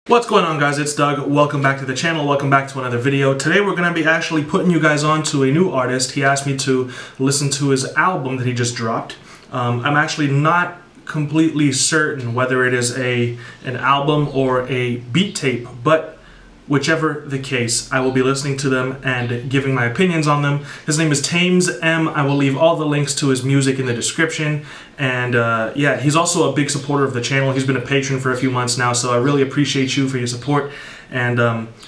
What's going on, guys? It's Doug. Welcome back to the channel. Welcome back to another video. Today we're going to be actually putting you guys on to a new artist. He asked me to listen to his album that he just dropped. I'm actually not completely certain whether it is an album or a beat tape, but whichever the case, I will be listening to them and giving my opinions on them. His name is TamesM. I will leave all the links to his music in the description. And yeah, he's also a big supporter of the channel. He's been a patron for a few months now, so I really appreciate you for your support. And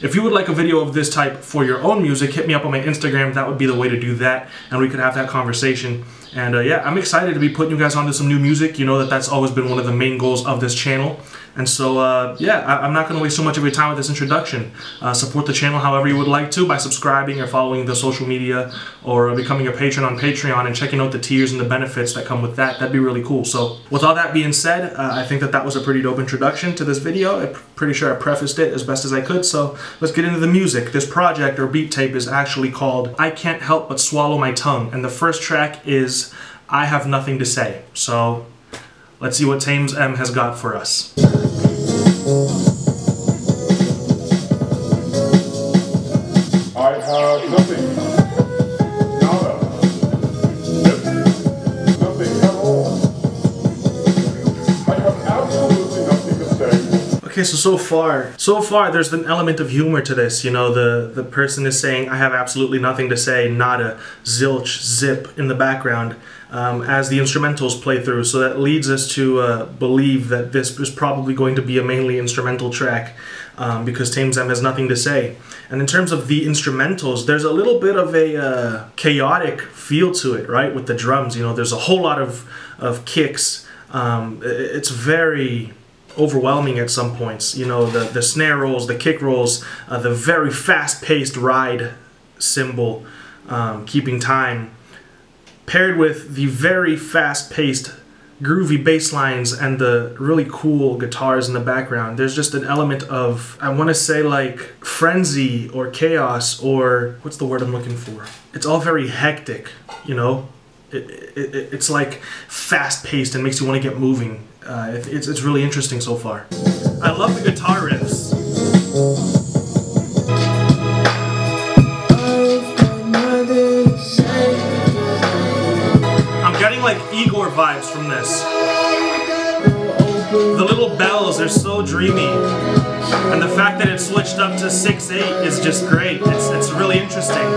if you would like a video of this type for your own music, hit me up on my Instagram. That would be the way to do that, and we could have that conversation. And yeah, I'm excited to be putting you guys onto some new music. You know that that's always been one of the main goals of this channel. And so, yeah, I'm not going to waste so much of your time with this introduction. Support the channel however you would like to by subscribing or following the social media or becoming a patron on Patreon and checking out the tiers and the benefits that come with that. That'd be really cool. So, with all that being said, I think that was a pretty dope introduction to this video. I'm pretty sure I prefaced it as best as I could. So, let's get into the music. This project or beat tape is actually called I Can't Help But Swallow My Tongue. And the first track is I Have Nothing to Say. So, let's see what TamesM has got for us. I have nothing. Nada. Nothing at all. I have absolutely nothing to say. Okay, so far there's an element of humor to this. You know, the person is saying I have absolutely nothing to say, nada, zilch, zip in the background. As the instrumentals play through, so that leads us to believe that this is probably going to be a mainly instrumental track because TamesM has nothing to say. And in terms of the instrumentals, there's a little bit of a chaotic feel to it, right? With the drums, you know, there's a whole lot of kicks. It's very overwhelming at some points. You know, the snare rolls, the kick rolls, the very fast-paced ride cymbal, keeping time, paired with the very fast-paced, groovy bass lines and the really cool guitars in the background. There's just an element of, I want to say, like frenzy or chaos, or what's the word I'm looking for? It's all very hectic, you know? It's like fast-paced and makes you want to get moving. It's really interesting so far. I love the guitar riffs. Getting like Igor vibes from this. The little bells are so dreamy, and the fact that it switched up to 6/8 is just great. It's really interesting.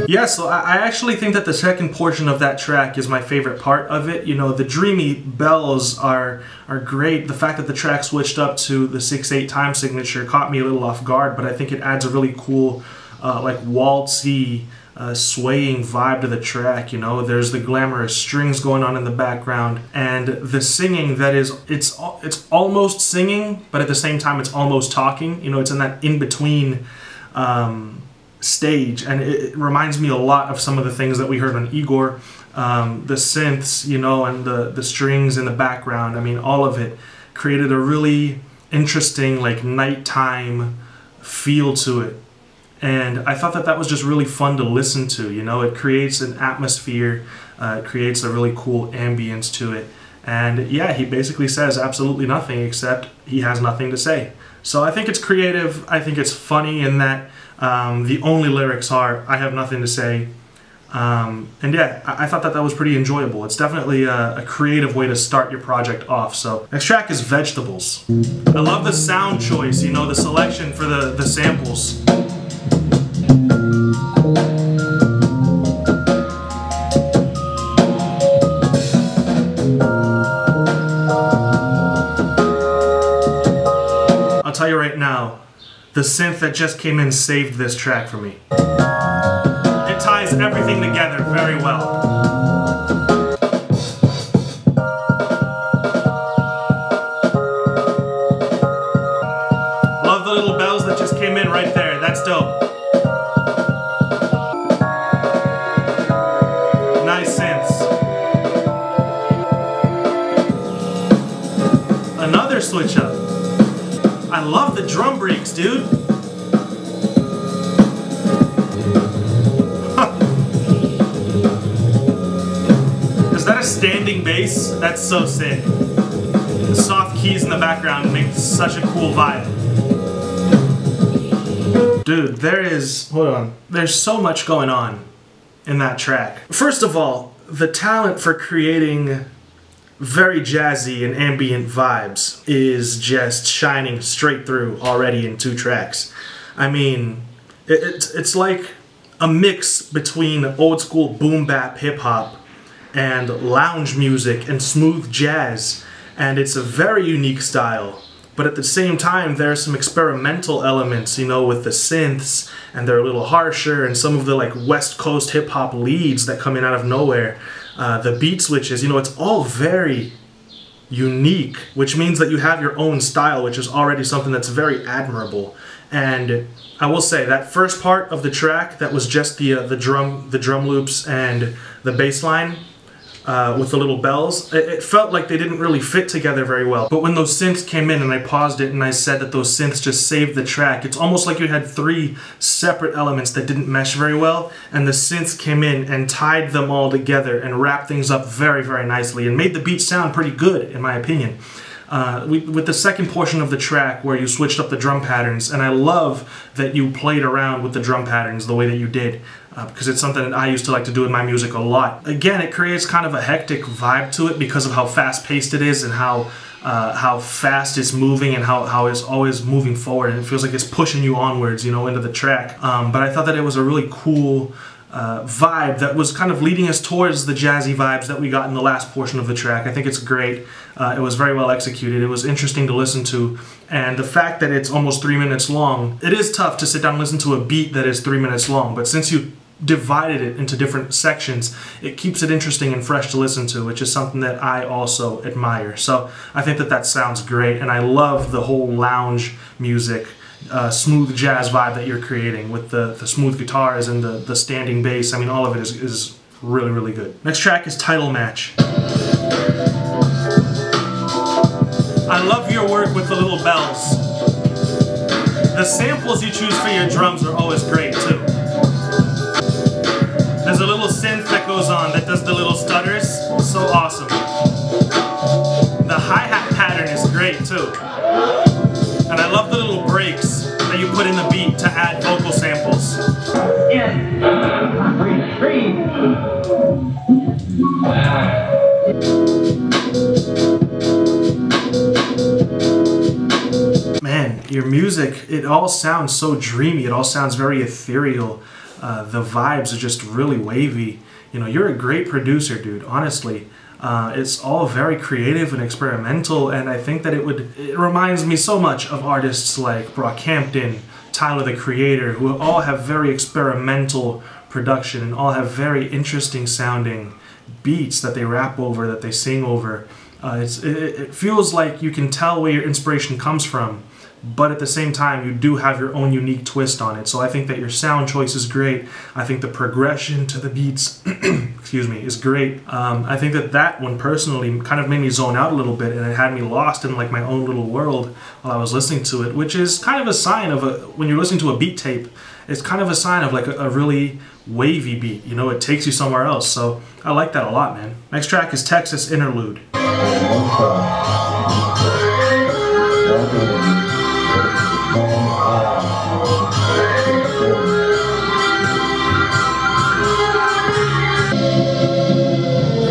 Yeah, so I actually think that the second portion of that track is my favorite part of it. You know, the dreamy bells are great. The fact that the track switched up to the 6/8 time signature caught me a little off guard, but I think it adds a really cool like waltzy, swaying vibe to the track. You know, there's the glamorous strings going on in the background, and the singing that is, it's almost singing, but at the same time it's almost talking. You know, it's in that in-between stage, and it reminds me a lot of some of the things that we heard on Igor. The synths, you know, and the strings in the background. I mean, all of it created a really interesting, like, nighttime feel to it. And I thought that was just really fun to listen to. You know, it creates an atmosphere, it creates a really cool ambience to it. And yeah, he basically says absolutely nothing except he has nothing to say. So I think it's creative, I think it's funny in that the only lyrics are, I have nothing to say. And yeah, I thought that was pretty enjoyable. It's definitely a creative way to start your project off. So next track is Vegetables. I love the sound choice, you know, the selection for the samples. I'll tell you right now, the synth that just came in saved this track for me. It ties everything together very well. Love the little bells that just came in right there. That's dope. Nice synths. Another switch up. I love the drum breaks, dude. Is that a standing bass? That's so sick. The soft keys in the background make such a cool vibe. Dude, hold on, there's so much going on in that track. First of all, the talent for creating very jazzy and ambient vibes is just shining straight through already in 2 tracks. I mean, it's like a mix between old school boom bap hip hop and lounge music and smooth jazz, and it's a very unique style. But at the same time, there are some experimental elements, you know, with the synths, and they're a little harsher, and some of the like West Coast hip hop leads that come in out of nowhere. The beat switches, you know, it's all very unique, which means that you have your own style, which is already something that's very admirable. And I will say that first part of the track, that was just the drum loops and the bass line with the little bells, it felt like they didn't really fit together very well. But when those synths came in and I paused it and I said that those synths just saved the track, it's almost like you had 3 separate elements that didn't mesh very well, and the synths came in and tied them all together and wrapped things up very, very nicely and made the beat sound pretty good, in my opinion. With the second portion of the track where you switched up the drum patterns, and I love that you played around with the drum patterns the way that you did, because it's something that I used to like to do in my music a lot. Again, it creates kind of a hectic vibe to it because of how fast-paced it is and how fast it's moving and how it's always moving forward, and it feels like it's pushing you onwards, you know, into the track. But I thought that it was a really cool vibe that was kind of leading us towards the jazzy vibes that we got in the last portion of the track. I think it's great. It was very well executed. It was interesting to listen to, and the fact that it's almost 3 minutes long, it is tough to sit down and listen to a beat that is 3 minutes long, but since you divided it into different sections, it keeps it interesting and fresh to listen to, which is something that I also admire. So I think that that sounds great, and I love the whole lounge music, smooth jazz vibe that you're creating with the smooth guitars and the standing bass. I mean, all of it is really, really good. Next track is Title Match. I love your work with the little bells. The samples you choose for your drums are always great too. There's a little synth that goes on that does the little stutters. So awesome. The hi-hat pattern is great too. And I love the little breaks that you put in the beat to add vocal samples. Man, your music, it all sounds so dreamy. It all sounds very ethereal. The vibes are just really wavy. You know, you're a great producer, dude, honestly. It's all very creative and experimental, and I think that it reminds me so much of artists like Brockhampton, Tyler the Creator, who all have very experimental production and all have very interesting sounding beats that they rap over, that they sing over. It feels like you can tell where your inspiration comes from, but at the same time you do have your own unique twist on it. So I think that your sound choice is great. I think the progression to the beats excuse me, is great. I think that one personally kind of made me zone out a little bit, and it had me lost in like my own little world while I was listening to it, which is kind of a sign of when you're listening to a beat tape, it's kind of a sign of like a really wavy beat, you know, it takes you somewhere else. So I like that a lot, man. Next track is Texas Interlude.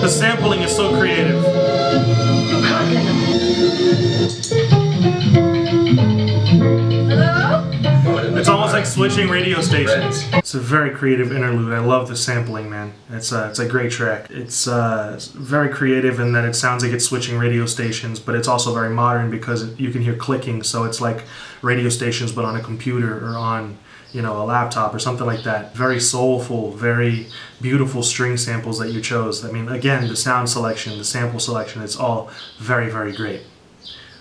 The sampling is so creative. It's almost like switching radio stations. It's a very creative interlude. I love the sampling, man. It's a great track. It's very creative in that it sounds like it's switching radio stations, but it's also very modern because you can hear clicking, so it's like radio stations but on a computer or on, you know, a laptop or something like that. Very soulful, very beautiful string samples that you chose. I mean, again, the sound selection, the sample selection, it's all very, very great.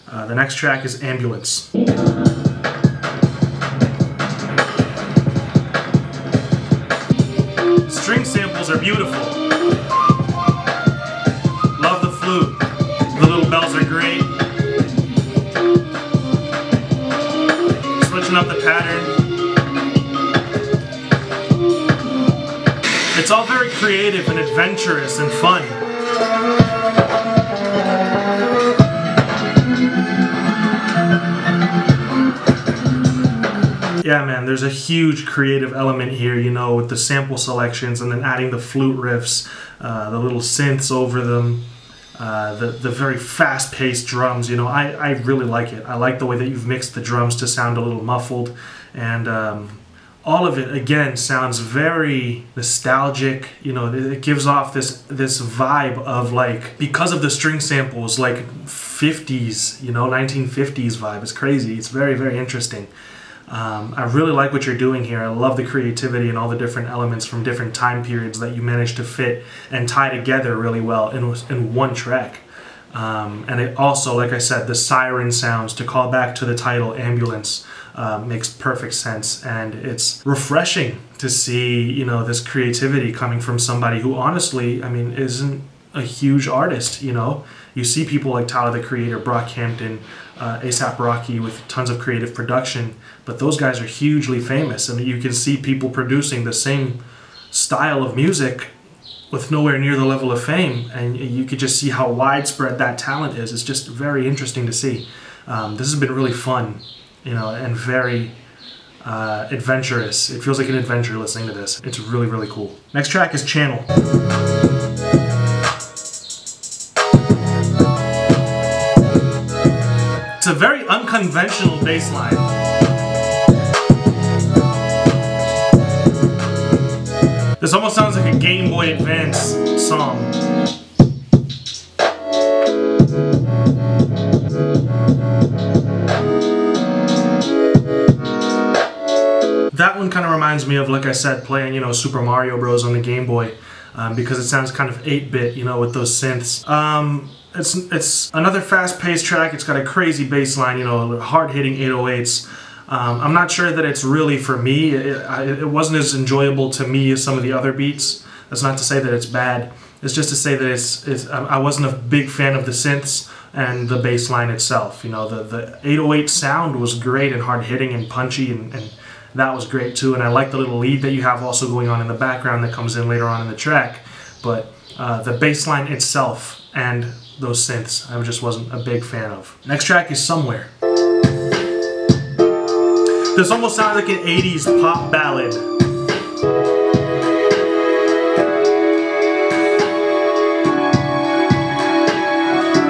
The next track is Ambulance. String samples are beautiful. Love the flute. The little bells are great. Switching up the pattern. It's all very creative and adventurous and fun. Yeah, man, there's a huge creative element here, you know, with the sample selections and then adding the flute riffs, the little synths over them, the very fast-paced drums. You know, I really like it. I like the way that you've mixed the drums to sound a little muffled, and all of it, again, sounds very nostalgic. You know, it gives off this vibe of, like, because of the string samples, like 50s, you know, 1950s vibe. It's crazy. It's very, very interesting. I really like what you're doing here. I love the creativity and all the different elements from different time periods that you managed to fit and tie together really well in one track. And it also, like I said, the siren sounds, to call back to the title, Ambulance, makes perfect sense. And it's refreshing to see, you know, this creativity coming from somebody who honestly, I mean, isn't a huge artist, you know. You see people like Tyler the Creator, Brockhampton, A$AP Rocky with tons of creative production, but those guys are hugely famous. I mean, you can see people producing the same style of music with nowhere near the level of fame, and you could just see how widespread that talent is. It's just very interesting to see. This has been really fun, you know, and very adventurous. It feels like an adventure listening to this. It's really, really cool. Next track is Channel. It's a very unconventional bass line. This almost sounds like a Game Boy Advance song. That one kind of reminds me of, like I said, playing, you know, Super Mario Bros. On the Game Boy, because it sounds kind of 8-bit, you know, with those synths. It's another fast-paced track. It's got a crazy bass line, you know, hard-hitting 808s. I'm not sure that it's really for me. It wasn't as enjoyable to me as some of the other beats. That's not to say that it's bad. It's just to say that I wasn't a big fan of the synths and the bass line itself. You know, the 808 sound was great and hard-hitting and punchy, and that was great too. And I like the little lead that you have also going on in the background that comes in later on in the track. But the bass line itself and those synths, I just wasn't a big fan of. Next track is Somewhere. This almost sounds like an 80s pop ballad.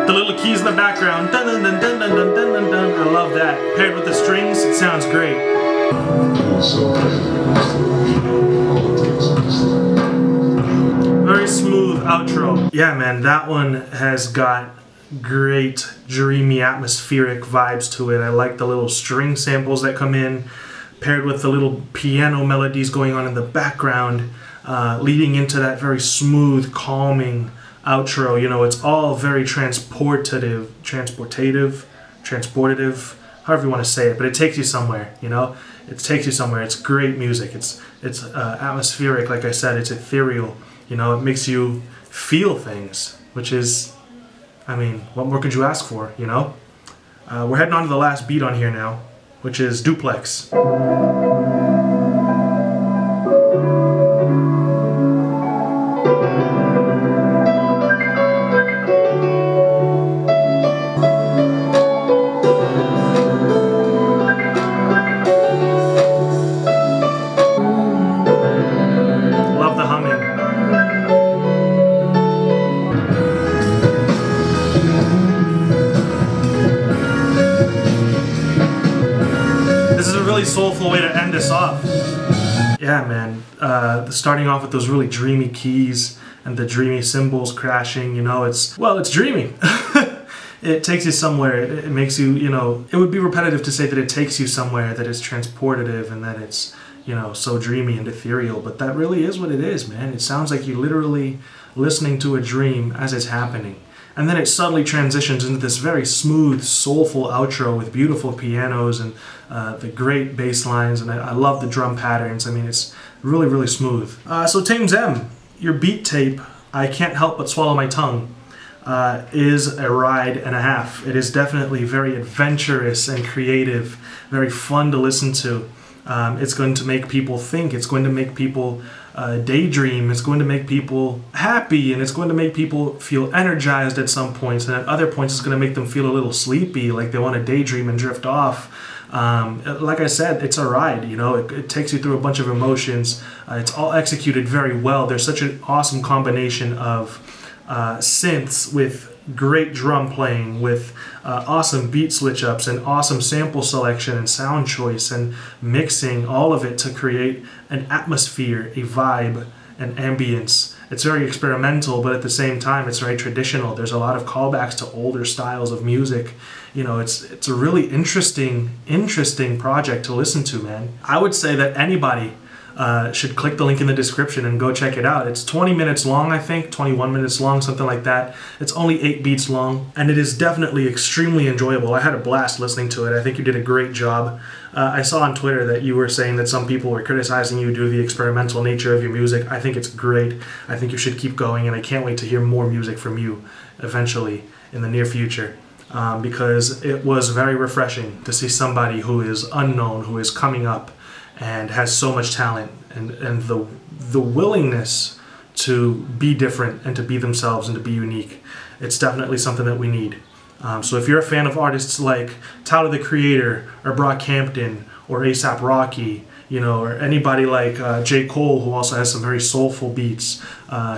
The little keys in the background, dun dun dun dun dun dun dun dun dun. I love that. Paired with the strings, it sounds great. Very smooth outro. Yeah, man, that one has got great dreamy atmospheric vibes to it. I like the little string samples that come in, paired with the little piano melodies going on in the background, leading into that very smooth, calming outro. You know, it's all very transportative, however you want to say it, but it takes you somewhere, you know? It takes you somewhere. It's great music. It's atmospheric, like I said. It's ethereal. You know, it makes you feel things, which is, I mean, what more could you ask for, you know? We're heading on to the last beat on here now, which is Duplex. Soulful way to end this off. Yeah, man. Starting off with those really dreamy keys and the dreamy cymbals crashing, you know, it's dreamy. It takes you somewhere. It makes you, you know, it would be repetitive to say that it takes you somewhere, that it's transportative and that it's, you know, so dreamy and ethereal, but that really is what it is, man. It sounds like you're literally listening to a dream as it's happening. And then it suddenly transitions into this very smooth, soulful outro with beautiful pianos and the great bass lines, and I love the drum patterns. I mean, it's really, really smooth. So TamesM, your beat tape, I Can't Help But Swallow My Tongue, is a ride and a half. It is definitely very adventurous and creative, very fun to listen to. It's going to make people think, it's going to make people daydream, it's going to make people happy, and it's going to make people feel energized at some points, and at other points it's going to make them feel a little sleepy, like they want to daydream and drift off. Like I said, it's a ride, you know, it takes you through a bunch of emotions. It's all executed very well. There's such an awesome combination of synths with great drum playing, with awesome beat switch ups and awesome sample selection and sound choice and mixing, all of it to create an atmosphere, a vibe, an ambience. It's very experimental, but at the same time it's very traditional. There's a lot of callbacks to older styles of music. You know, it's a really interesting project to listen to, man. I would say that anybody should click the link in the description and go check it out. It's 20 minutes long, I think, 21 minutes long, something like that. It's only 8 beats long, and it is definitely extremely enjoyable. I had a blast listening to it. I think you did a great job. I saw on Twitter that you were saying that some people were criticizing you due to the experimental nature of your music. I think it's great. I think you should keep going, and I can't wait to hear more music from you eventually in the near future. Because it was very refreshing to see somebody who is unknown, who is coming up, and has so much talent and the willingness to be different and to be themselves and to be unique. It's definitely something that we need. So if you're a fan of artists like Tyler the Creator or Brockhampton or A$AP Rocky, you know, or anybody like J. Cole, who also has some very soulful beats,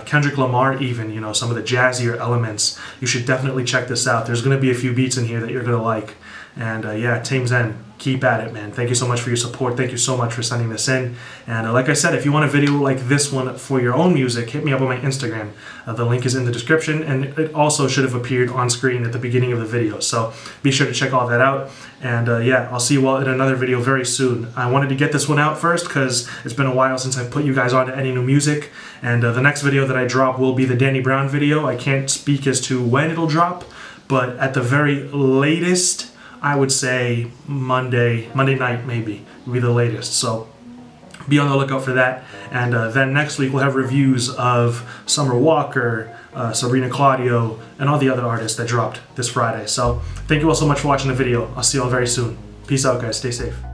Kendrick Lamar even, you know, some of the jazzier elements, you should definitely check this out. There's going to be a few beats in here that you're going to like. And yeah, TamesM, keep at it, man. Thank you so much for your support. Thank you so much for sending this in. And like I said, if you want a video like this one for your own music, hit me up on my Instagram. The link is in the description, and it also should have appeared on screen at the beginning of the video. So be sure to check all that out. And yeah, I'll see you all in another video very soon. I wanted to get this one out first because it's been a while since I've put you guys onto any new music. And the next video that I drop will be the Danny Brown video. I can't speak as to when it'll drop, but at the very latest, I would say Monday night maybe will be the latest. So be on the lookout for that. And then next week we'll have reviews of Summer Walker, Sabrina Claudio, and all the other artists that dropped this Friday. So thank you all so much for watching the video. I'll see you all very soon. Peace out, guys. Stay safe.